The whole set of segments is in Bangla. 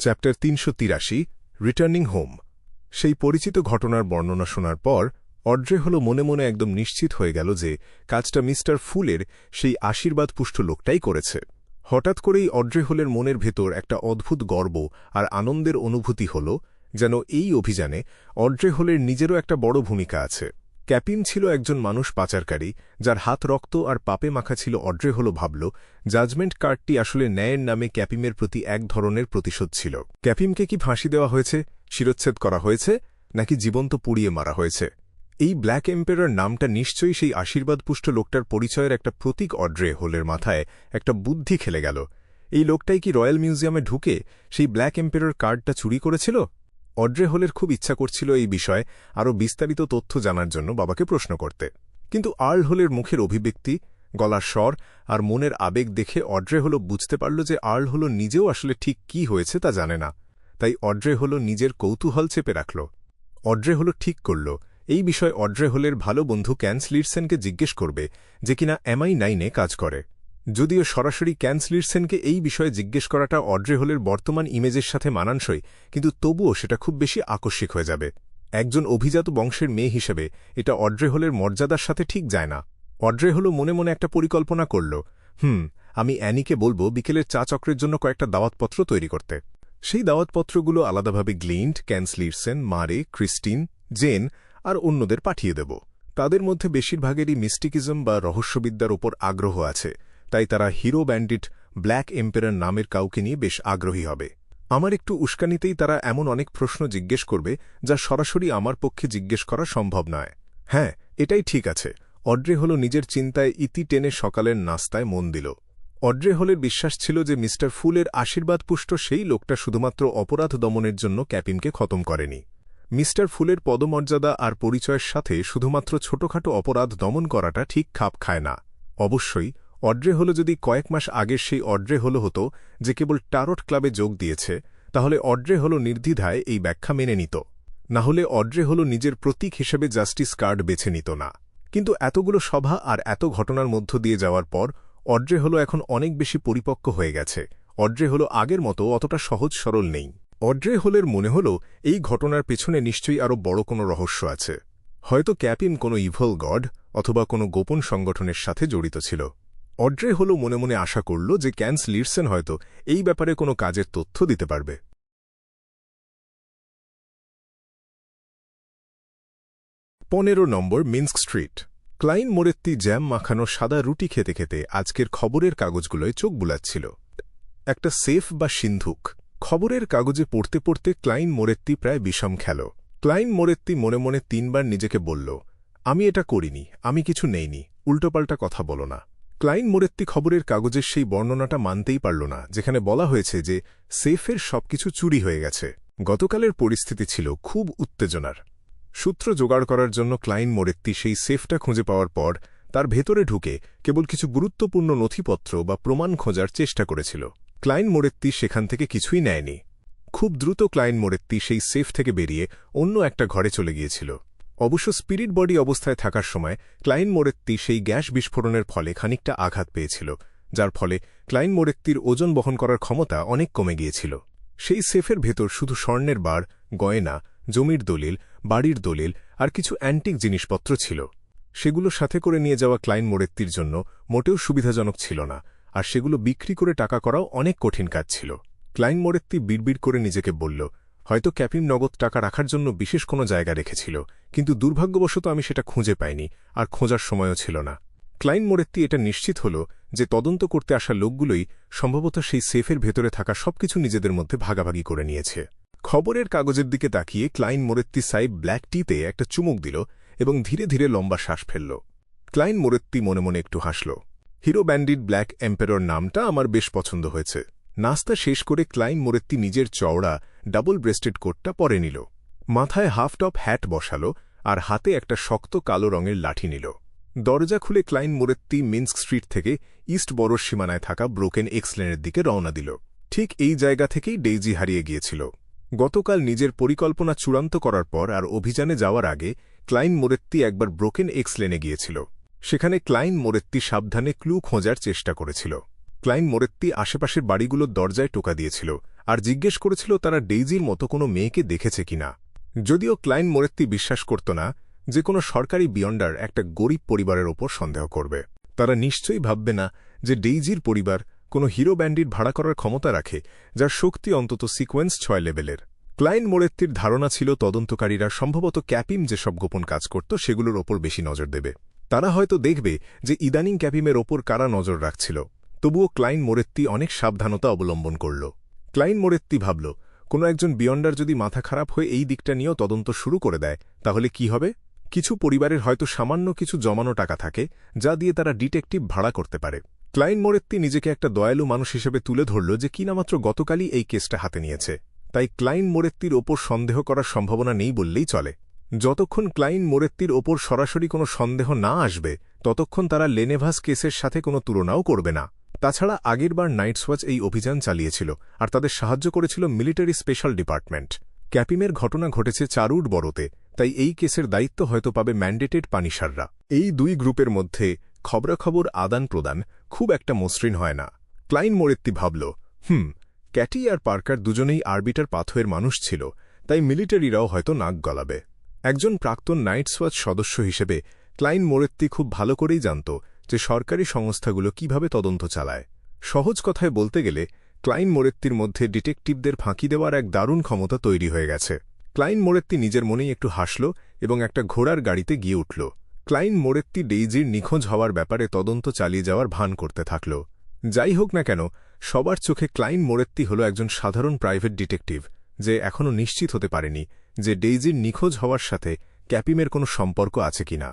Chapter ৩৮ returning home. সেই পরিচিত ঘটনার বর্ণনা শোনার পর অড্রে হল মনে মনে একদম নিশ্চিত হয়ে গেল যে কাজটা মিস্টার ফুলের সেই আশীর্বাদপুষ্ট লোকটাই করেছে। হঠাৎ করেই অড্রে হলের মনের ভেতর একটা অদ্ভুত গর্ব আর আনন্দের অনুভূতি হল, যেন এই অভিযানে অড্রে হলের নিজেরও একটা বড় ভূমিকা আছে। ক্যাপিম ছিল একজন মানুষ পাচারকারী, যার হাত রক্ত আর পাপে মাখা ছিল। অড্রে হল ভাবল জাজমেন্ট কার্ডটি আসলে ন্যায়ের নামে ক্যাপিমের প্রতি এক ধরনের প্রতিশোধ ছিল। ক্যাপিমকে কি ফাঁসি দেওয়া হয়েছে, শিরচ্ছেদ করা হয়েছে, নাকি জীবন্ত পুড়িয়ে মারা হয়েছে? এই ব্ল্যাক এম্পেরর নামটা নিশ্চয়ই সেই আশীর্বাদপুষ্ট লোকটার পরিচয়ের একটা প্রতীক। অড্রে হলের মাথায় একটা বুদ্ধি খেলে গেল। এই লোকটাই কি রয়্যাল মিউজিয়ামে ঢুকে সেই ব্ল্যাক এম্পেরর কার্ডটা চুরি করেছিল? অড্রে হলের খুব ইচ্ছা করছিল এই বিষয়ে আরও বিস্তারিত তথ্য জানার জন্য বাবাকে প্রশ্ন করতে, কিন্তু আর্ল হলের মুখের অভিব্যক্তি, গলার স্বর আর মনের আবেগ দেখে অড্রে হল বুঝতে পারল যে আর্ল হল নিজেও আসলে ঠিক কি হয়েছে তা জানে না। তাই অড্রে হল নিজের কৌতূহল চেপে রাখল। অড্রে হল ঠিক করল এই বিষয়ে অড্রে হলের ভালো বন্ধু ক্যান্সলিরসেনকে জিজ্ঞেস করবে, যে কিনা MI9-এ কাজ করে। যদিও সরাসরি ক্যান্সলিরসেনকে এই বিষয়ে জিজ্ঞেস করাটা অড্রে হলের বর্তমান ইমেজের সাথে মানানসই, কিন্তু তবুও সেটা খুব বেশি আকস্মিক হয়ে যাবে। একজন অভিজাত বংশের মেয়ে হিসেবে এটা অড্রে হলের মর্যাদার সাথে ঠিক যায় না। অড্রে হল মনে মনে একটা পরিকল্পনা করল, আমি অ্যানিকে বলবো বিকেলের চা চক্রের জন্য কয়েকটা দাওয়াতপত্র তৈরি করতে। সেই দাওয়াতপত্রগুলো আলাদাভাবে গ্লিন্ড, ক্যান্সলিরসেন, মারে, ক্রিস্টিন, জেন আর অন্যদের পাঠিয়ে দেব। তাদের মধ্যে বেশিরভাগেরই মিস্টিকিজম বা রহস্যবিদ্যার ওপর আগ্রহ আছে, তাই তারা হিরো ব্যান্ডিট ব্ল্যাক এম্পেরর নামের কাউকে নিয়ে বেশ আগ্রহী হবে। আমার একটু উস্কানিতেই তারা এমন অনেক প্রশ্ন জিজ্ঞেস করবে যা সরাসরি আমার পক্ষে জিজ্ঞেস করা সম্ভব নয়। হ্যাঁ, এটাই ঠিক আছে। অড্রে হল নিজের চিন্তায় ইতি টেনে সকালের নাস্তায় মন দিল। অড্রে হলের বিশ্বাস ছিল যে মিস্টার ফুলের আশীর্বাদপুষ্ট সেই লোকটা শুধুমাত্র অপরাধ দমনের জন্য ক্যাপিমকে খতম করেনি। মিস্টার ফুলের পদমর্যাদা আর পরিচয়ের সাথে শুধুমাত্র ছোটখাটো অপরাধ দমন করাটা ঠিক খাপ খায় না। অবশ্যই অড্রে হল যদি কয়েক মাস আগের সেই অড্রে হল হতো যে কেবল টারট ক্লাবে যোগ দিয়েছে, তাহলে অড্রে হল নির্দ্বিধায় এই ব্যাখ্যা মেনে নিত। না হলে অড্রে হল নিজের প্রতীক হিসেবে জাস্টিস কার্ড বেছে নিত না। কিন্তু এতগুলো সভা আর এত ঘটনার মধ্য দিয়ে যাওয়ার পর অড্রে হল এখন অনেক বেশি পরিপক্ক হয়ে গেছে। অড্রে হল আগের মতো অতটা সহজ সরল নেই। অড্রে হলের মনে হল এই ঘটনার পেছনে নিশ্চয়ই আরও বড় কোনো রহস্য আছে। হয়তো ক্যাপিম কোনো ইভল গড অথবা কোনো গোপন সংগঠনের সাথে জড়িত ছিল। অড্রে হল মনে মনে আশা করল যে ক্যান্সলিরসেন হয়তো এই ব্যাপারে কোনো কাজের তথ্য দিতে পারবে। 15 নম্বর মিন্স্ক স্ট্রিট। ক্লাইন মোরেত্তি জ্যাম মাখানো সাদা রুটি খেতে খেতে আজকের খবরের কাগজগুলোয় চোখ বুলাচ্ছিল। একটা সেফ বা সিন্ধুক। খবরের কাগজে পড়তে পড়তে ক্লাইন মোরেত্তি প্রায় বিষম খেল। ক্লাইন মোরেত্তি মনে মনে 3 বার নিজেকে বলল, আমি এটা করিনি, আমি কিছু নেইনি, উল্টোপাল্টা কথা বলো না। ক্লাইন মোরেত্তি খবরের কাগজের সেই বর্ণনাটা মানতেই পারল না, যেখানে বলা হয়েছে যে সেফের সবকিছু চুরি হয়ে গেছে। গতকালের পরিস্থিতি ছিল খুব উত্তেজনার। সূত্র জোগাড় করার জন্য ক্লাইন মোরেত্তি সেই সেফটা খুঁজে পাওয়ার পর তার ভেতরে ঢুকে কেবল কিছু গুরুত্বপূর্ণ নথিপত্র বা প্রমাণ খোঁজার চেষ্টা করেছিল। ক্লাইন মোরেত্তি সেখান থেকে কিছুই নেয়নি। খুব দ্রুত ক্লাইন মোরেত্তি সেই সেফ থেকে বেরিয়ে অন্য একটা ঘরে চলে গিয়েছিল। অবশ্য স্পিরিট বডি অবস্থায় থাকার সময় ক্লাইন মোরেত্তি সেই গ্যাস বিস্ফোরণের ফলে খানিকটা আঘাত পেয়েছিল, যার ফলে ক্লাইন মোরেত্তির ওজন বহন করার ক্ষমতা অনেক কমে গিয়েছিল। সেই সেফের ভেতর শুধু স্বর্ণের বার, গয়না, জমির দলিল, বাড়ির দলিল আর কিছু অ্যান্টিক জিনিসপত্র ছিল। সেগুলো সাথে করে নিয়ে যাওয়া ক্লাইন মোরেত্তির জন্য মোটেও সুবিধাজনক ছিল না, আর সেগুলো বিক্রি করে টাকা করাও অনেক কঠিন কাজ ছিল। ক্লাইন মোরেত্তি বিড়বিড় করে নিজেকে বলল, হয়তো ক্যাপিম নগদ টাকা রাখার জন্য বিশেষ কোনো জায়গা রেখেছিল, কিন্তু দুর্ভাগ্যবশত আমি সেটা খুঁজে পাইনি, আর খোঁজার সময়ও ছিল না। ক্লাইন মোরেত্তি এটা নিশ্চিত হল যে তদন্ত করতে আসা লোকগুলোই সম্ভবত সেই সেফের ভেতরে থাকা সবকিছু নিজেদের মধ্যে ভাগাভাগি করে নিয়েছে। খবরের কাগজের দিকে তাকিয়ে ক্লাইন মোরেত্তি সাহেব ব্ল্যাক টিতে একটা চুমুক দিল এবং ধীরে ধীরে লম্বা শ্বাস ফেলল। ক্লাইন মোরেত্তি মনে মনে একটু হাসল। হিরো ব্যান্ডিট ব্ল্যাক এম্পেরর নামটা আমার বেশ পছন্দ হয়েছে। নাস্তা শেষ করে ক্লাইন মোরেত্তি নিজের চওড়া ডাবল ব্রেস্টেড কোটটা পরে নিল, মাথায় হাফ টপ হ্যাট বসালো আর হাতে একটা শক্ত কালো রঙের লাঠি নিল। দরজা খুলে ক্লাইন মোরেত্তি মিন্স্ক স্ট্রিট থেকে ইস্ট বরোর সীমানায় থাকা ব্রোকেন এক্স লেনের দিকে রওনা দিল। ঠিক এই জায়গা থেকেই ডেইজি হারিয়ে গিয়েছিল। গতকাল নিজের পরিকল্পনা চূড়ান্ত করার পর আর অভিযানে যাওয়ার আগে ক্লাইন মোরেত্তি একবার ব্রোকেন এক্স লেনে গিয়েছিল। সেখানে ক্লাইন মোরেত্তি সাবধানে ক্লু খোঁজার চেষ্টা করেছিল। ক্লাইন মোরেত্তি আশেপাশের বাড়িগুলোর দরজায় টোকা দিয়েছিল আর জিজ্ঞেস করেছিল তারা ডেইজির মতো কোনো মেয়েকে দেখেছে কিনা। যদিও ক্লাইন মোরেত্তি বিশ্বাস করত না যে কোনো সরকারি বিয়ন্ডার একটা গরিব পরিবারের ওপর সন্দেহ করবে। তারা নিশ্চয়ই ভাববে না যে ডেইজির পরিবার কোনো হিরো ব্যান্ডিট ভাড়া করার ক্ষমতা রাখে, যার শক্তি অন্তত সিকোয়েন্স 6 লেভেলের। ক্লাইন মোরেত্তির ধারণা ছিল তদন্তকারীরা সম্ভবত ক্যাপিম যেসব গোপন কাজ করত সেগুলোর ওপর বেশি নজর দেবে। তারা হয়তো দেখবে যে ইদানিং ক্যাপিমের ওপর কারা নজর রাখছিল। তবুও ক্লাইন মোরেত্তি অনেক সাবধানতা অবলম্বন করল। ক্লাইন মোরেত্তি ভাবল, কোনো একজন বিয়ন্ডার যদি মাথা খারাপ হয়ে এই দিকটা নিয়েও তদন্ত শুরু করে দেয় তাহলে কি হবে। কিছু পরিবারের হয়তো সামান্য কিছু জমানো টাকা থাকে যা দিয়ে তারা ডিটেকটিভ ভাড়া করতে পারে। ক্লাইন মোরেত্তি নিজেকে একটা দয়ালু মানুষ হিসেবে তুলে ধরল যে কিনামাত্র গতকালই এই কেসটা হাতে নিয়েছে। তাই ক্লাইন মোরেত্তির ওপর সন্দেহ করার সম্ভাবনা নেই বললেই চলে। যতক্ষণ ক্লাইন মোরেত্তির ওপর সরাসরি কোনো সন্দেহ না আসবে ততক্ষণ তারা লেনেভাস কেসের সাথে কোনো তুলনাও করবে না। তাছাড়া আগেরবার নাইটসওয়াচ এই অভিযান চালিয়েছিল আর তাদের সাহায্য করেছিল মিলিটারি স্পেশাল ডিপার্টমেন্ট। ক্যাপিমের ঘটনা ঘটেছে চারুড বড়োতে, তাই এই কেসের দায়িত্ব হয়তো পাবে ম্যান্ডেটেড পানিশাররা। এই দুই গ্রুপের মধ্যে খবরাখবর আদান প্রদান খুব একটা মসৃণ হয় না। ক্লাইন মোরেত্তি ভাবল, ক্যাটি আর পার্কার দুজনেই আরবিটার পাথরের মানুষ ছিল, তাই মিলিটারিরাও হয়তো নাক গলাবে। একজন প্রাক্তন নাইটসওয়াচ সদস্য হিসেবে ক্লাইন মোরেত্তি খুব ভালো করেই জানত যে সরকারি সংস্থাগুলো কিভাবে তদন্ত চালায়। সহজ কথায় বলতে গেলে ক্লাইন মোরেত্তির মধ্যে ডিটেকটিভদের ফাঁকি দেওয়ার এক দারুণ ক্ষমতা তৈরি হয়ে গেছে। ক্লাইন মোরেত্তি নিজের মনেই একটু হাসল এবং একটা ঘোড়ার গাড়িতে গিয়ে উঠল। ক্লাইন মোরেত্তি ডেইজির নিখোঁজ হওয়ার ব্যাপারে তদন্ত চালিয়ে যাওয়ার ভান করতে থাকল। যাই হোক না কেন, সবার চোখে ক্লাইন মোরেত্তি হল একজন সাধারণ প্রাইভেট ডিটেকটিভ যে এখনও নিশ্চিত হতে পারেনি যে ডেইজির নিখোঁজ হওয়ার সাথে ক্যাপিমের কোনো সম্পর্ক আছে কিনা।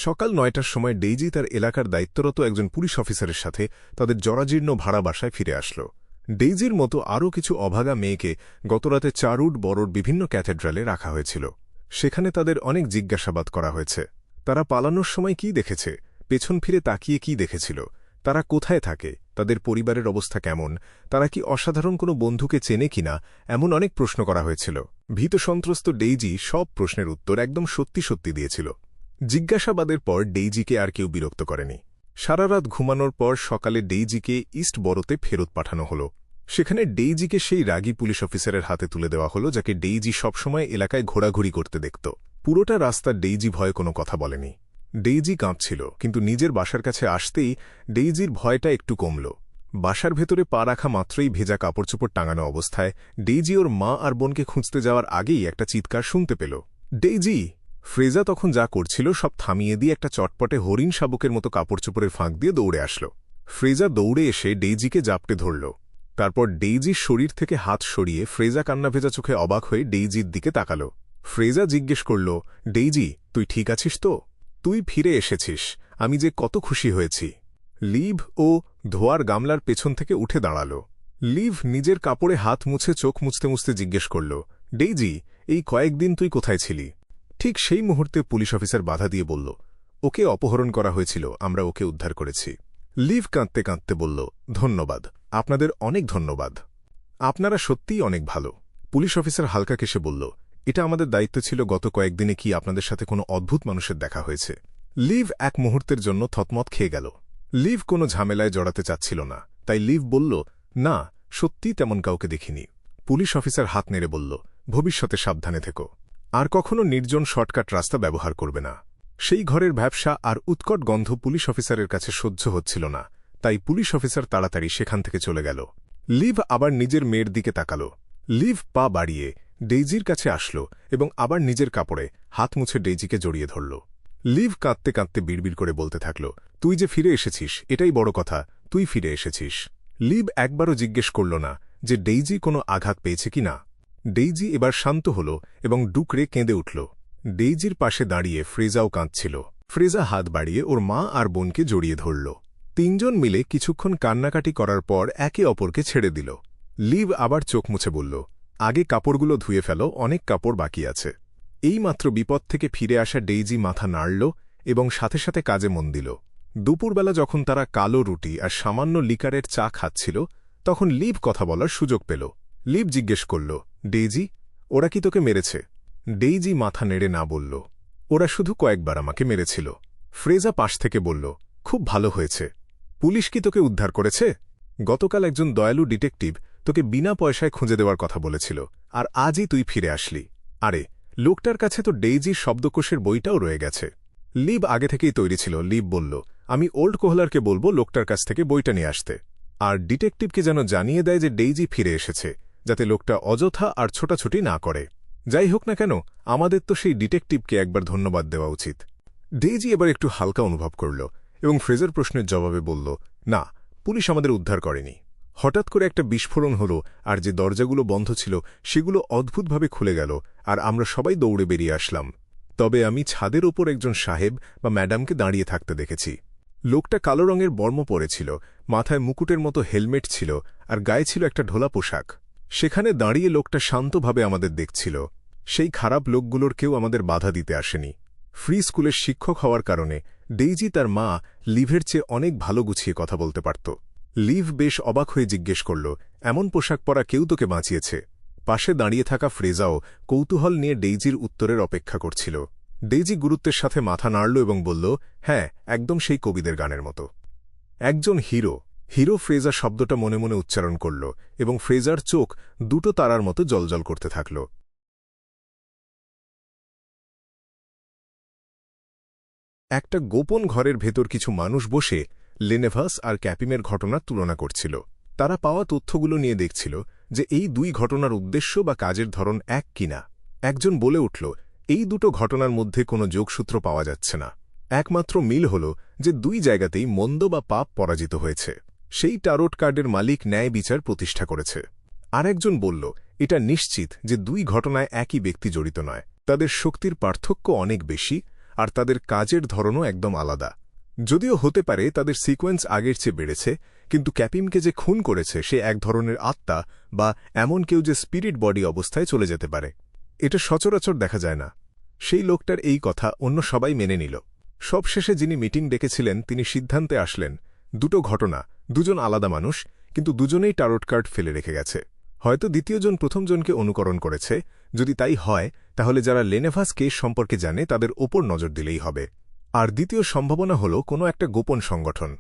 সকাল 9টার সময় ডেইজি তার এলাকার দায়িত্বরত একজন পুলিশ অফিসারের সাথে তাদের জরাজীর্ণ ভাড়া বাসায় ফিরে আসল। ডেইজির মতো আরও কিছু অভাগা মেয়েকে গতরাতে চারুড বড়োর বিভিন্ন ক্যাথেড্রালে রাখা হয়েছিল। সেখানে তাদের অনেক জিজ্ঞাসাবাদ করা হয়েছে। তারা পালানোর সময় কি দেখেছে, পেছন ফিরে তাকিয়ে কি দেখেছিল, তারা কোথায় থাকে, তাদের পরিবারের অবস্থা কেমন, তারা কি অসাধারণ কোনো বন্ধুকে চেনে কিনা, এমন অনেক প্রশ্ন করা হয়েছিল। ভীতসন্ত্রস্ত ডেইজি সব প্রশ্নের উত্তর একদম সত্যি সত্যি দিয়েছিল। জিজ্ঞাসাবাদের পর ডেইজিকে আর কেউ বিরক্ত করেনি। সারা রাত ঘুমানোর পর সকালে ডেইজিকে ইস্ট বড়োতে ফেরত পাঠানো হল। সেখানে ডেইজিকে সেই রাগী পুলিশ অফিসারের হাতে তুলে দেওয়া হল যাকে ডেইজি সবসময় এলাকায় ঘোরাঘুরি করতে দেখত। পুরোটা রাস্তা ডেইজি ভয়ে কোনো কথা বলেনি। ডেইজি কাঁপছিল, কিন্তু নিজের বাসার কাছে আসতেই ডেইজির ভয়টা একটু কমল। বাসার ভেতরে পা রাখা মাত্রই ভেজা কাপড়চোপড় টাঙানো অবস্থায় ডেইজি ওর মা আর বোনকে খুঁজতে যাওয়ার আগেই একটা চিৎকার শুনতে পেল, ডেইজি! ফ্রেজা তখন যা করছিল সব থামিয়ে দিয়ে একটা চটপটে হরিণ শাবকের মতো কাপড়চোপড়ের ফাঁক দিয়ে দৌড়ে আসল। ফ্রেজা দৌড়ে এসে ডেইজিকে জাপটে ধরল। তারপর ডেইজির শরীর থেকে হাত সরিয়ে ফ্রেজা কান্নাভেজা চোখে অবাক হয়ে ডেইজির দিকে তাকাল। ফ্রেজা জিজ্ঞেস করল, ডেইজি, তুই ঠিক আছিস তো? তুই ফিরে এসেছিস, আমি যে কত খুশি হয়েছি। লিভ ও ধোয়ার গামলার পেছন থেকে উঠে দাঁড়াল। লিভ নিজের কাপড়ে হাত মুছে চোখ মুছতে মুছতে জিজ্ঞেস করল, ডেইজি, এই কয়েকদিন তুই কোথায় ছিলি? ঠিক সেই মুহূর্তে পুলিশ অফিসার বাধা দিয়ে বলল, ওকে অপহরণ করা হয়েছিল, আমরা ওকে উদ্ধার করেছি। লিভ কাঁদতে কাঁদতে বলল, ধন্যবাদ, আপনাদের অনেক ধন্যবাদ, আপনারা সত্যিই অনেক ভালো। পুলিশ অফিসার হালকা কেসে বলল, এটা আমাদের দায়িত্ব ছিল। গত কয়েকদিনে কি আপনাদের সাথে কোনো অদ্ভুত মানুষের দেখা হয়েছে? লিভ এক মুহূর্তের জন্য থতমত খেয়ে গেল। লিভ কোনো ঝামেলায় জড়াতে চাচ্ছিল না, তাই লিভ বলল, না, সত্যিই তেমন কাউকে দেখিনি। পুলিশ অফিসার হাত নেড়ে বলল, ভবিষ্যতে সাবধানে থেকো, আর কখনো নির্জন শর্টকাট রাস্তা ব্যবহার করবে না। সেই ঘরের ব্যবসা আর উৎকট গন্ধ পুলিশ অফিসারের কাছে সহ্য হচ্ছিল না, তাই পুলিশ অফিসার তাড়াতাড়ি সেখান থেকে চলে গেল। লিভ আবার নিজের মেয়ের দিকে তাকাল। লিভ পা বাড়িয়ে ডেইজির কাছে আসল এবং আবার নিজের কাপড়ে হাত মুছে ডেইজিকে জড়িয়ে ধরল। লিভ কাঁদতে কাঁদতে বিড়বিড় করে বলতে থাকল, তুই যে ফিরে এসেছিস এটাই বড় কথা, তুই ফিরে এসেছিস। লিভ একবারও জিজ্ঞেস করল না যে ডেইজি কোনো আঘাত পেয়েছে কি না। ডেইজি এবার শান্ত হল এবং ডুকরে কেঁদে উঠল। ডেইজির পাশে দাঁড়িয়ে ফ্রেজাও কাঁদছিল। ফ্রেজা হাত বাড়িয়ে ওর মা আর বোনকে জড়িয়ে ধরল। তিনজন মিলে কিছুক্ষণ কান্নাকাটি করার পর একে অপরকে ছেড়ে দিল। লিভ আবার চোখ মুছে বলল, আগে কাপড়গুলো ধুয়ে ফেলো, অনেক কাপড় বাকি আছে। এইমাত্র বিপদ থেকে ফিরে আসা ডেইজি মাথা নাড়ল এবং সাথে সাথে কাজে মন দিল। দুপুরবেলা যখন তারা কালো রুটি আর সামান্য লিকারের চা খাচ্ছিল তখন লিভ কথা বলার সুযোগ পেল। লিভ জিজ্ঞেস করল, ডেইজি, ওরা কি তোকে মেরেছে? ডেইজি মাথা নেড়ে না বলল, ওরা শুধু কয়েকবার আমাকে মেরেছিল। ফ্রেজা পাশ থেকে বলল, খুব ভালো হয়েছে, পুলিশ কি তোকে উদ্ধার করেছে? গতকাল একজন দয়ালু ডিটেকটিভ তোকে বিনা পয়সায় খুঁজে দেওয়ার কথা বলেছিল, আর আজই তুই ফিরে আসলি। আরে, লোকটার কাছে তো ডেইজির শব্দকোষের বইটাও রয়ে গেছে। লিভ আগে থেকেই তৈরি ছিল। লিভ বলল, আমি ওল্ড কোহলারকে বলবো লোকটার কাছ থেকে বইটা নিয়ে আসতে, আর ডিটেকটিভকে যেন জানিয়ে দেয় যে ডেইজি ফিরে এসেছে, যাতে লোকটা অযথা আর ছোটাছুটি না করে। যাই হোক না কেন, আমাদের তো সেই ডিটেকটিভকে একবার ধন্যবাদ দেওয়া উচিত। ডেইজি এবার একটু হালকা অনুভব করল এবং ফ্রেজার প্রশ্নের জবাবে বলল, না, পুলিশ আমাদের উদ্ধার করেনি। হঠাৎ করে একটা বিস্ফোরণ হল, আর যে দরজাগুলো বন্ধ ছিল সেগুলো অদ্ভুতভাবে খুলে গেল, আর আমরা সবাই দৌড়ে বেরিয়ে আসলাম। তবে আমি ছাদের ওপর একজন সাহেব বা ম্যাডামকে দাঁড়িয়ে থাকতে দেখেছি। লোকটা কালো রঙের বর্ম পরেছিল, মাথায় মুকুটের মতো হেলমেট ছিল, আর গায়ে ছিল একটা ঢোলা পোশাক। সেখানে দাঁড়িয়ে লোকটা শান্তভাবে আমাদের দেখছিল। সেই খারাপ লোকগুলোর কেউ আমাদের বাধা দিতে আসেনি। ফ্রি স্কুলের শিক্ষক হওয়ার কারণে ডেইজি তার মা লিভের চেয়ে অনেক ভালো গুছিয়ে কথা বলতে পারত। লিভ বেশ অবাক হয়ে জিজ্ঞেস করল, এমন পোশাক পরা কেউ তোকে বাঁচিয়েছে? পাশে দাঁড়িয়ে থাকা ফ্রেজাও কৌতূহল নিয়ে ডেইজির উত্তরের অপেক্ষা করছিল। ডেইজি গুরুত্বের সাথে মাথা নাড়ল এবং বলল, হ্যাঁ, একদম সেই কবিদের গানের মতো। একজন হিরো। হিরো ফ্রেজা শব্দটা মনে মনে উচ্চারণ করল এবং ফ্রেজার চোখ দুটো তারার মতো জ্বলজ্বল করতে থাকল। একটা গোপন ঘরের ভেতর কিছু মানুষ বসে লেনেভাস আর ক্যাপিমের ঘটনার তুলনা করছিল। তারা পাওয়া তথ্যগুলো নিয়ে দেখছিল যে এই দুই ঘটনার উদ্দেশ্য বা কাজের ধরন এক কিনা। একজন বলে উঠল, এই দুটো ঘটনার মধ্যে কোনো যোগসূত্র পাওয়া যাচ্ছে না। একমাত্র মিল হল যে দুই জায়গাতেই মন্দ বা পাপ পরাজিত হয়েছে। সেই টারোট কার্ডের মালিক ন্যায় বিচার প্রতিষ্ঠা করেছে। আরেকজন বলল, এটা নিশ্চিত যে দুই ঘটনায় একই ব্যক্তি জড়িত নয়। তাদের শক্তির পার্থক্য অনেক বেশি, আর তাদের কাজের ধরনও একদম আলাদা। যদিও হতে পারে তাদের সিকোয়েন্স আগের চেয়ে বেড়েছে, কিন্তু ক্যাপিমকে যে খুন করেছে সে এক ধরনের আত্মা বা এমন কেউ যে স্পিরিট বডি অবস্থায় চলে যেতে পারে। এটা সচরাচর দেখা যায় না। সেই লোকটার এই কথা অন্য সবাই মেনে নিল। সবশেষে যিনি মিটিং ডেকেছিলেন তিনি সিদ্ধান্তে আসলেন, দুটো ঘটনা, দুজন আলাদা মানুষ, কিন্তু দুজনেই টারোট কার্ড ফেলে রেখে গেছে। হয়তো দ্বিতীয়জন প্রথমজনকে অনুকরণ করেছে। যদি তাই হয়, তাহলে যারা লেনেভাস কেস সম্পর্কে জানে তাদের ওপর নজর দিলেই হবে। আর দ্বিতীয় সম্ভাবনা হল কোনো একটা গোপন সংগঠন,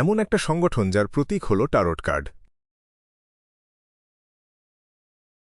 এমন একটা সংগঠন যার প্রতীক হল টারোট কার্ড।